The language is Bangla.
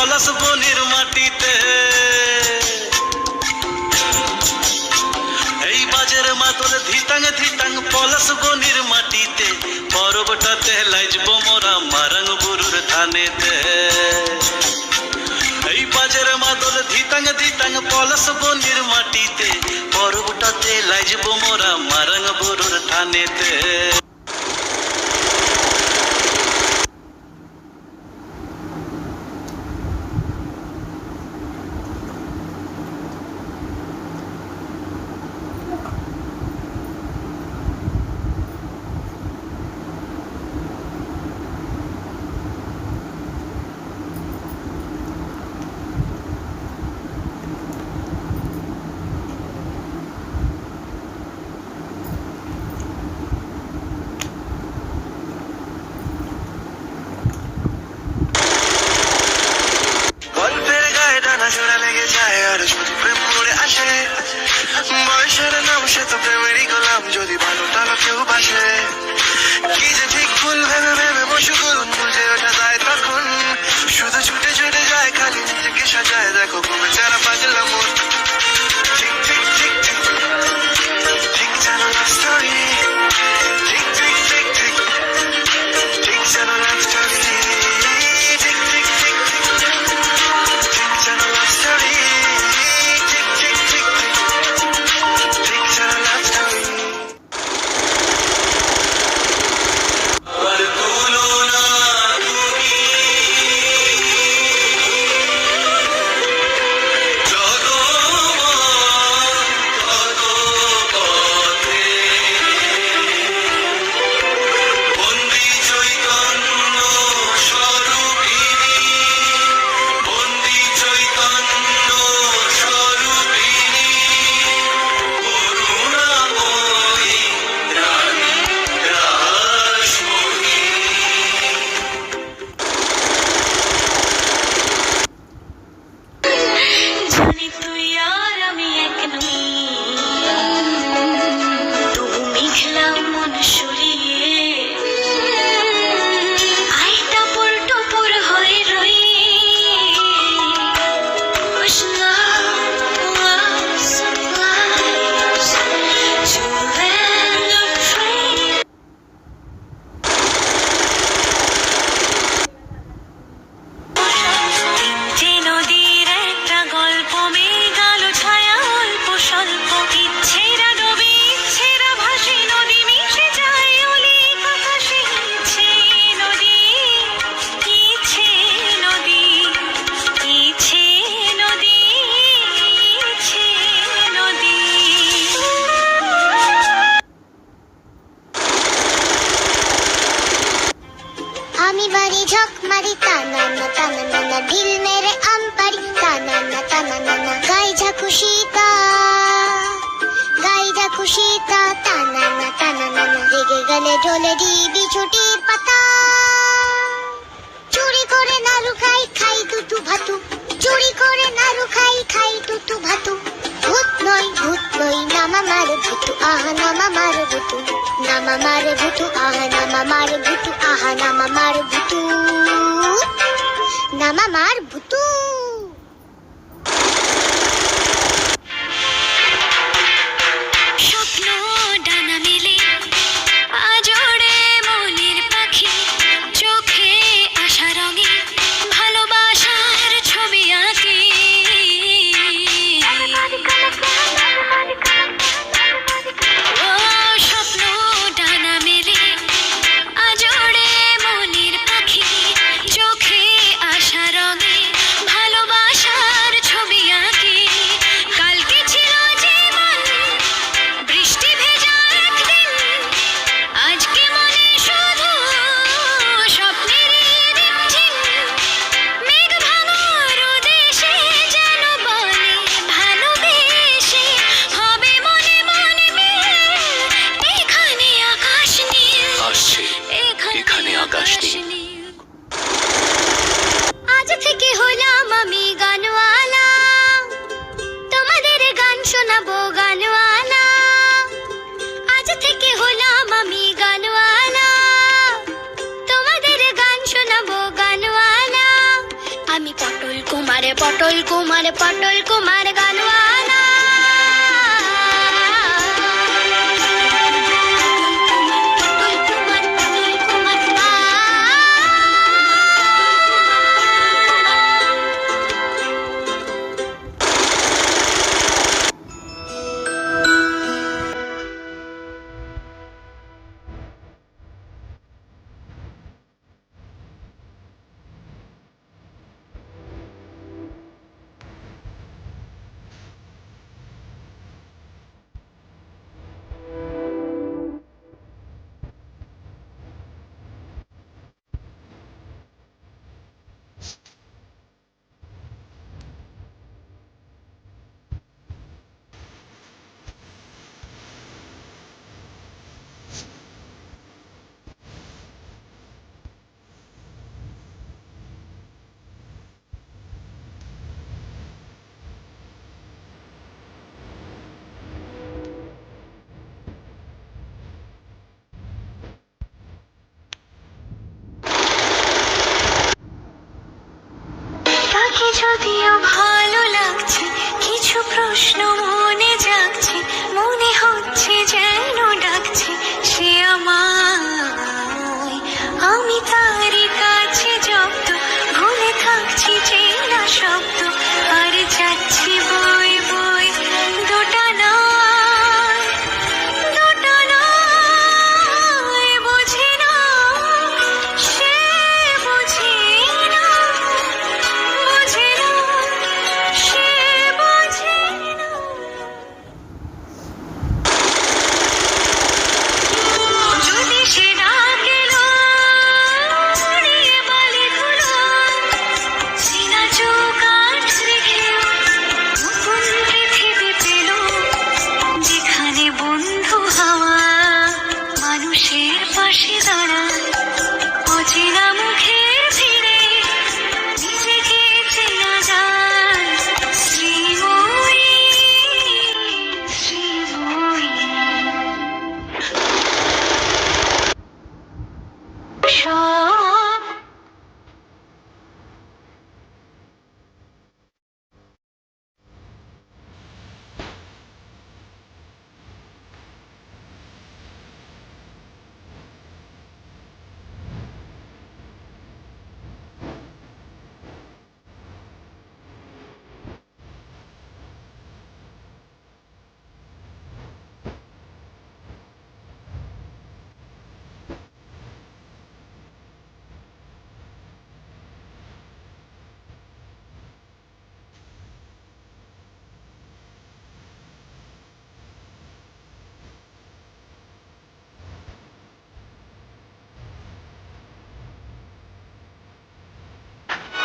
পলাশ বনির মাটিতে। এই বাজের মাদল ধিতাং ধিতাং পলাশ বনির মাটিতে, পরবটাতে লাইজব মোরা মারাং বুরুর ধানেতে। এই বাজের মাদল ধিতাং ধিতাং পলাশ বনির মাটিতে, পরবটাতে লাইজব মোরা মারাং বুরুর ধানেতে। বয়সের নাম সে তো প্রেমেরই গোলাম, যদি ভালো টালো কেউ বাসে। কি যে ঠিক ভুল ভেবে ভেবে বসুগুল, বুঝে ওঠা যায় তখন শুধু ছুটে ছুটে যায়, খালি নিজেকে সাজায়। দেখো ঘুমে যারা পাগলা মন, ঠিক ঠিক ঠিক ঠিক ঠিক জানো লাভ স্টোরি, ঠিক ঠিক ঠিক ঠিক ঠিক জানো লাভ স্টোরি, ঠিক ঠিক ঠিক ঠিক ঠিক জানো লাভ স্টোরি। আমি বাড়ি ঝক মারি টানা না টানা না না, ঢিল মেরে আম পারি টানা না টানা না না, গাই যা খুশি তা টানা না টানা না না, রেগে গেলে ঢোলে দিবি ছুটির পাতা। চুরি করে নাড়ু খাই খাই তুতু ভাতু, চুরি করে নাড়ু খাই খাই তুতু ভাতু। ভূত নই নামা মারে ভূতু, আহা নামা মারে ভূতু, নামা মারে ভূতু, আহা নামা মারে ভূতু, আহা নামা মারে ভূতু, নামা মার ভূতু। স্বপ্ন ডানা মেলে আজোড়ে মনের পাখি, চোখে আশা রঙে ভালোবাসার ছবি আঁকি। স্বপ্ন ডানা মেলে আজোড়ে মনের পাখি, চোখে আশা রঙে ভালো পটল কুমার গানওয়ালা তাকে যদিও